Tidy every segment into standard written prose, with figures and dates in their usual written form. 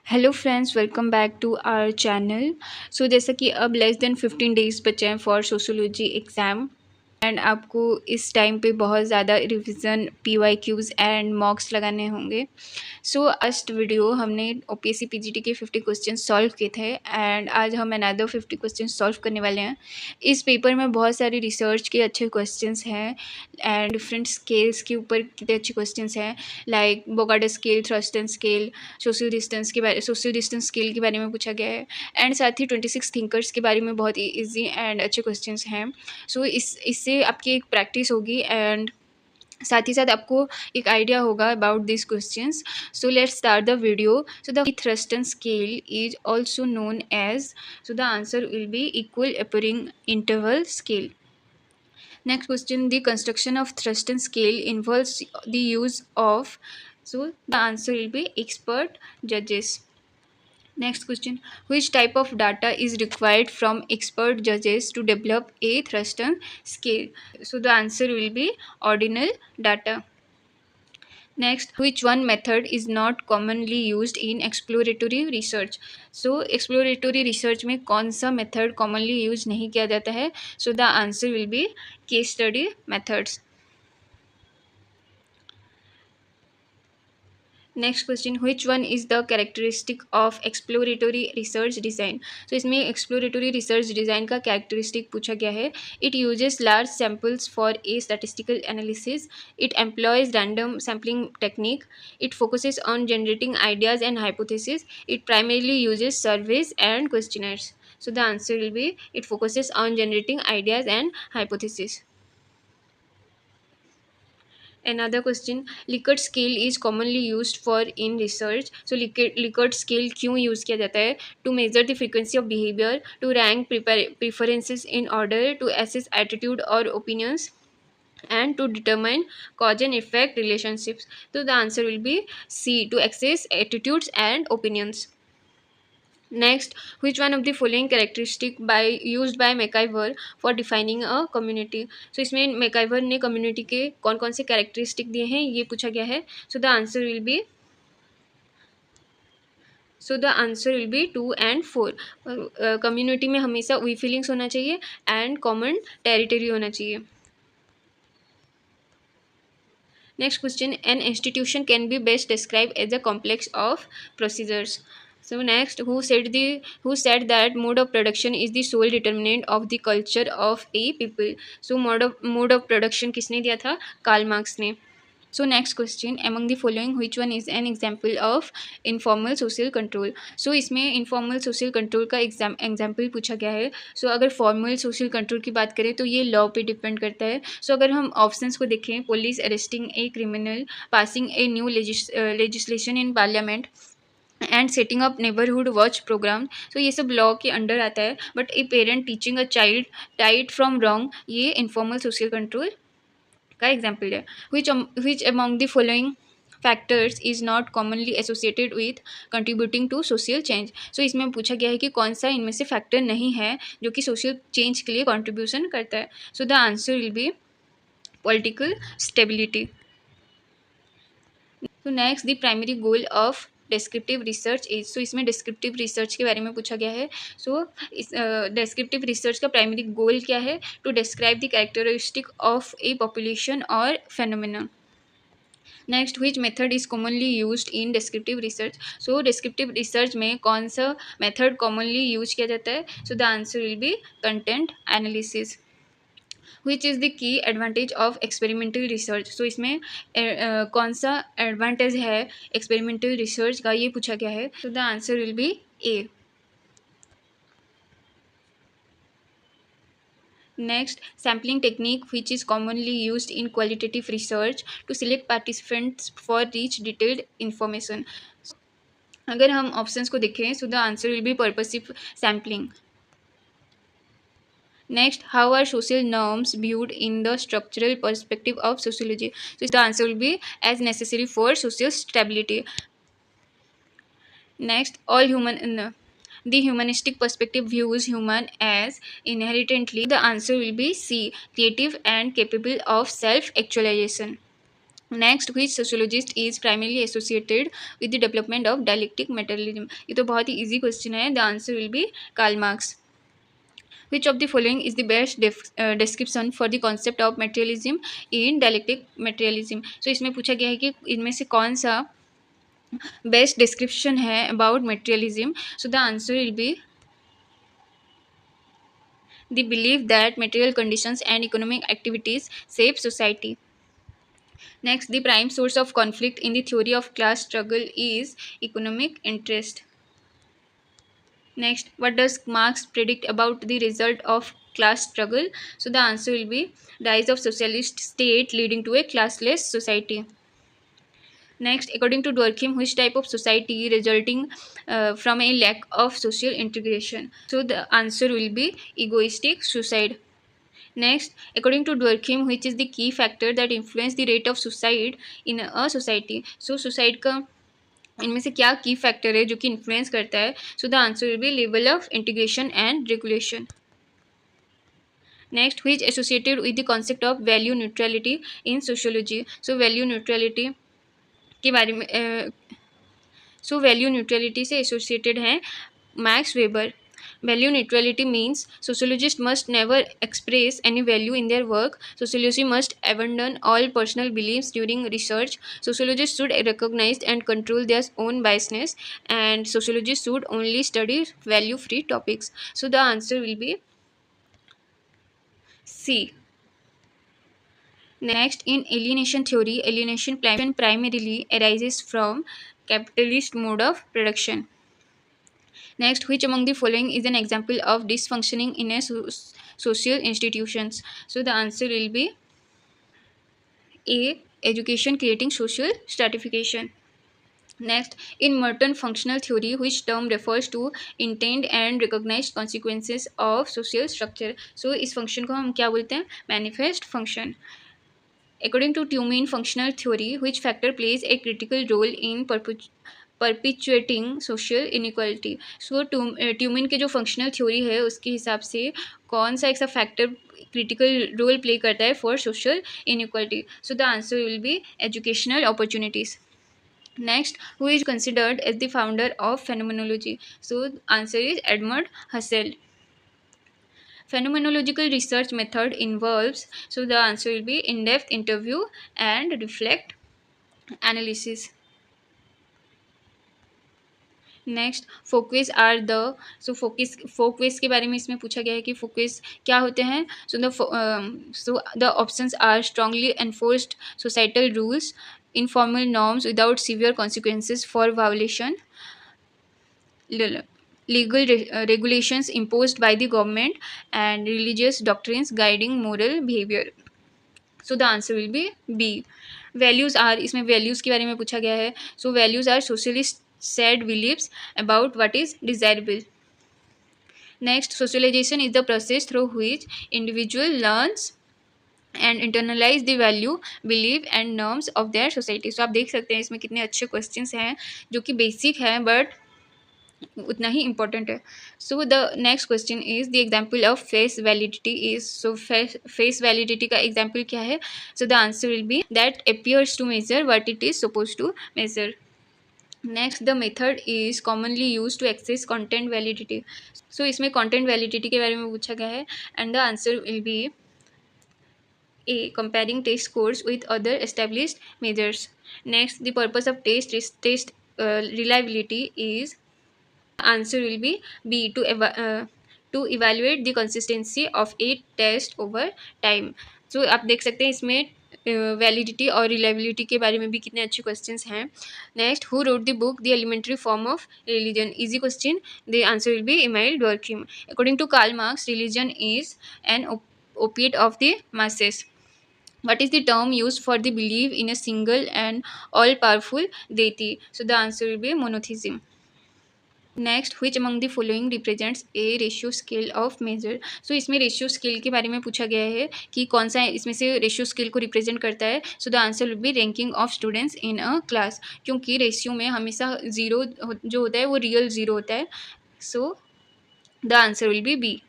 Hello friends, welcome back to our channel. So जैसा कि अब लेस देन 15 डेज़ बचे हैं फॉर सोशियोलॉजी एग्ज़ाम एंड आपको इस टाइम पे बहुत ज़्यादा रिवीजन पीवाईक्यूज़ एंड मॉक्स लगाने होंगे। सो फर्स्ट वीडियो हमने ओपीएससी पीजीटी के 50 क्वेश्चन सॉल्व किए थे एंड आज हम अनदर 50 क्वेश्चन सॉल्व करने वाले हैं। इस पेपर में बहुत सारी रिसर्च के अच्छे क्वेश्चंस हैं एंड डिफरेंट स्केल्स के ऊपर कितने अच्छे क्वेश्चंस हैं, like Bogard scale, Thurstone scale, social distance scale के बारे में पूछा गया है एंड साथ ही 26 थिंकर्स के बारे में बहुत ईजी एंड अच्छे क्वेश्चंस हैं। सो इससे आपकी एक प्रैक्टिस होगी एंड साथ ही साथ आपको एक आइडिया होगा about this questions. So let's start the video. So the Thurstone scale is also known as, so the answer will be equal appearing interval scale. Next question, the construction of Thurston scale involves the use of, so the answer will be expert judges. Next question, which type of data is required from expert judges to develop a Thurston scale? So the answer will be ordinal data. Next, which one method is not commonly used in exploratory research? So exploratory research में कौन सा method commonly use नहीं किया जाता है? So the answer will be case study methods. Next question, which one is the characteristic of exploratory research design? तो इसमें exploratory research design का कैरेक्टरिस्टिक पूछा गया है. It uses large samples for a statistical analysis, it employees random sampling technique, it focuses on generating ideas and hypothesis, it primarily uses surveys and questioners. So the answer will be it focuses on generating ideas and hypothesis. Another question, Likert scale is commonly used for in research. So Likert scale क्यों use किया जाता है? To measure the frequency of behavior, to rank preferences in order, to assess attitude or opinions, and to determine cause and effect relationships. So the answer will be C, to assess attitudes and opinions. Next, which one of the following characteristic by used by MacIver for defining a community? So इसमें MacIver ने community के कौन कौन से characteristic दिए हैं ये पूछा गया है. So the answer will be, two and four. Community में हमेशा वी फीलिंग्स होना चाहिए एंड कॉमन टेरिटरी होना चाहिए. Next question, an institution can be best described as a complex of procedures. So next, who said that mode of production is the sole determinant of the culture of a people? So mode of production किसने दिया था? Karl Marx ने. So next question, among the following which one is an example of informal social control? So इसमें informal social control का example पूछा गया है. So अगर formal social control की बात करें तो ये लॉ पे डिपेंड करता है. So अगर हम ऑप्शंस को देखें, police arresting a criminal, passing a new legislation in parliament and setting up neighbourhood watch programme, तो ये सब लॉ के अंडर आता है. But a parent teaching a child right from wrong, ये इनफॉर्मल सोशल कंट्रोल का एग्जाम्पल है. which among the following factors is not commonly associated with contributing to social change? So इसमें पूछा गया है कि कौन सा इनमें से फैक्टर नहीं है जो कि सोशल चेंज के लिए कंट्रीब्यूशन करता है. So the answer will be political stability. तो next, the primary goal of descriptive research is. So इसमें डिस्क्रिप्टिव रिसर्च के बारे में पूछा गया है. सो इस डिस्क्रिप्टिव रिसर्च का प्राइमरी गोल क्या है? To describe the characteristic of a population और phenomena. Next, which method is commonly used in descriptive research? So descriptive research में कौन सा मेथड कॉमनली यूज किया जाता है? So the answer will be content analysis. Which is the key advantage of experimental research? So इसमें कौन सा advantage है एक्सपेरिमेंटल रिसर्च का, ये पूछा गया है. So the answer will B A. Next, sampling technique which is commonly used in qualitative research to select participants for reach detailed information. अगर हम ऑप्शंस को देखें, so the answer will be purposive sampling. Next, how are social norms viewed in the structural perspective of sociology? So the answer will be as necessary for social stability. Next, the humanistic perspective views human as inherently. The answer will be C, creative and capable of self-actualization. Next, which sociologist is primarily associated with the development of dialectic materialism? ये तो बहुत ही easy question है. The answer will be Karl Marx. Which of the following is the best description for the concept of materialism in dialectic materialism? So इसमें पूछा गया है कि इनमें से कौन सा best description है about materialism. So the answer will be the belief that material conditions and economic activities shape society. Next, the prime source of conflict in the theory of class struggle is economic interest. Next, what does Marx predict about the result of class struggle? So the answer will be rise of socialist state leading to a classless society. Next, according to Durkheim, which type of society resulting from a lack of social integration? So the answer will be egoistic suicide. Next, according to Durkheim, which is the key factor that influence the rate of suicide in a society? So suicide का इनमें से क्या की factor है जो कि influence करता है? So the answer will B level of integration and regulation. Next, which associated with the concept of value neutrality in sociology? So value neutrality के बारे में वैल्यू न्यूट्रलिटी से एसोसिएटेड हैं max weber. Value neutrality means sociologists must never express any value in their work. Sociology must abandon all personal beliefs during research. Sociologists should recognize and control their own biasness, and sociologists should only study value-free topics. So the answer will be C. Next, in alienation theory, alienation primarily arises from capitalist mode of production. Next, which among the following is an example of dysfunctioning in a social institutions? So the answer will be A. Education creating social stratification. Next, in Merton functional theory, which term refers to intended and recognized consequences of social structure? So इस function को हम क्या बोलते हैं? Manifest function. According to Tumin functional theory, which factor plays a critical role in perpetuating social inequality? So Tumin के जो functional theory है उसके हिसाब से कौन सा एक सा फैक्टर क्रिटिकल रोल प्ले करता है for social inequality? So the answer will B educational opportunities. Next, who is considered as the founder of phenomenology? So answer is Edmund Husserl. Phenomenological research method involves, so the answer will be in-depth interview and reflect analysis. Next, folkways are the, so folkways के बारे में इसमें पूछा गया है कि Folkways क्या होते हैं. So the options are strongly enforced societal rules, informal norms without severe consequences for violation, legal regulations imposed by the government, and religious doctrines guiding moral behavior. So the answer will be B. Values are, इसमें values के बारे में पूछा गया है. So values are socialist set beliefs about what is desirable. Next, socialization is the process through which individual learns and internalize the value, belief and norms of their society. So आप देख सकते हैं इसमें कितने अच्छे questions हैं जो कि basic हैं but उतना ही इम्पोर्टेंट है. So the next question is the example of face validity is. So face validity का एग्जाम्पल क्या है? So the answer will be that appears to measure what it is suppose to measure. Next, the method is commonly use to access content validity. So इसमें content validity के बारे में पूछा गया है and the answer will be A. Comparing test scores with other established measures. Next, the purpose of test reliability is, answer will be B. To evaluate the consistency of a test over time. So आप देख सकते हैं इसमें validity और reliability के बारे में भी कितने अच्छे क्वेश्चंस हैं. Next, who wrote the book the elementary form of religion? Easy question. The answer will be Emile Durkheim. According to Karl Marx, religion is an opiate of the masses. What is the term used for the belief in a single and all-powerful deity? So the answer will be monotheism. Next, which among the following represents a ratio scale of measure? सो इसमें ratio scale के बारे में पूछा गया है कि कौन सा इसमें से रेशियो स्केल को रिप्रेजेंट करता है. So the answer will B ranking of students in a class, क्योंकि रेशियो में हमेशा ज़ीरो जो होता है वो रियल ज़ीरो होता है. So the answer will be B.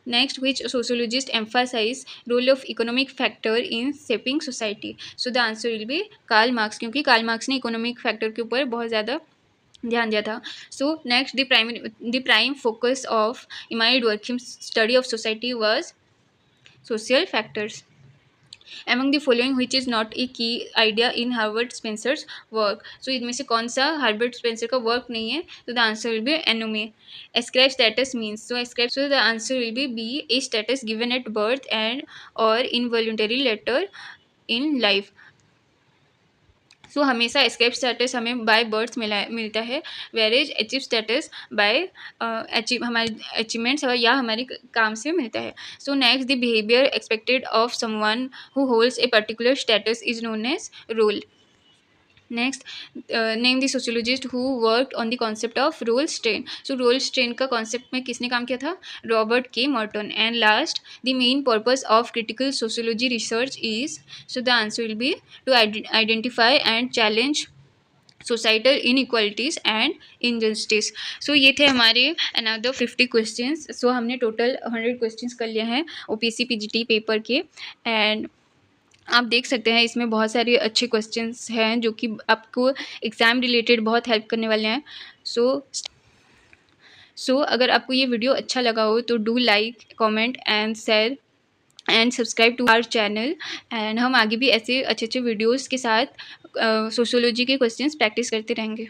Next, which sociologist emphasize role of economic factor in shaping society? So the answer will be Karl Marx, क्योंकि कार्ल मार्क्स ने इकोनॉमिक फैक्टर के ऊपर बहुत ज़्यादा ध्यान दिया था. So next, the prime focus of Immanuel Durkheim's study of society was social factors. Among the following, which is not a key idea in Herbert Spencer's work? So इनमें से कौन सा Herbert Spencer का work नहीं है? So the answer will be anomie. Ascribe status means. So the answer will be B, a status given at birth and or involuntary later in life. So हमेशा ascribed status हमें by birth मिलता है, whereas achieve status by हमारे achievements या हमारे काम से मिलता है. So next, the behaviour expected of someone who holds a particular status is known as role. Next, name the sociologist who worked on the concept of role strain. So role strain का concept में किसने काम किया था? Robert K Merton. And last, the main purpose of critical sociology research is. So the answer will be to identify and challenge societal inequalities and injustice. So ये थे हमारे another 50 questions. सो हमने टोटल 100 क्वेश्चंस कर लिए हैं OPC PGT paper के. And आप देख सकते हैं इसमें बहुत सारे अच्छे क्वेश्चंस हैं जो कि आपको एग्ज़ाम रिलेटेड बहुत हेल्प करने वाले हैं. सो अगर आपको ये वीडियो अच्छा लगा हो तो do like, comment and share and subscribe to our channel. And हम आगे भी ऐसे अच्छे अच्छे वीडियोज़ के साथ सोशियोलॉजी के क्वेश्चंस प्रैक्टिस करते रहेंगे.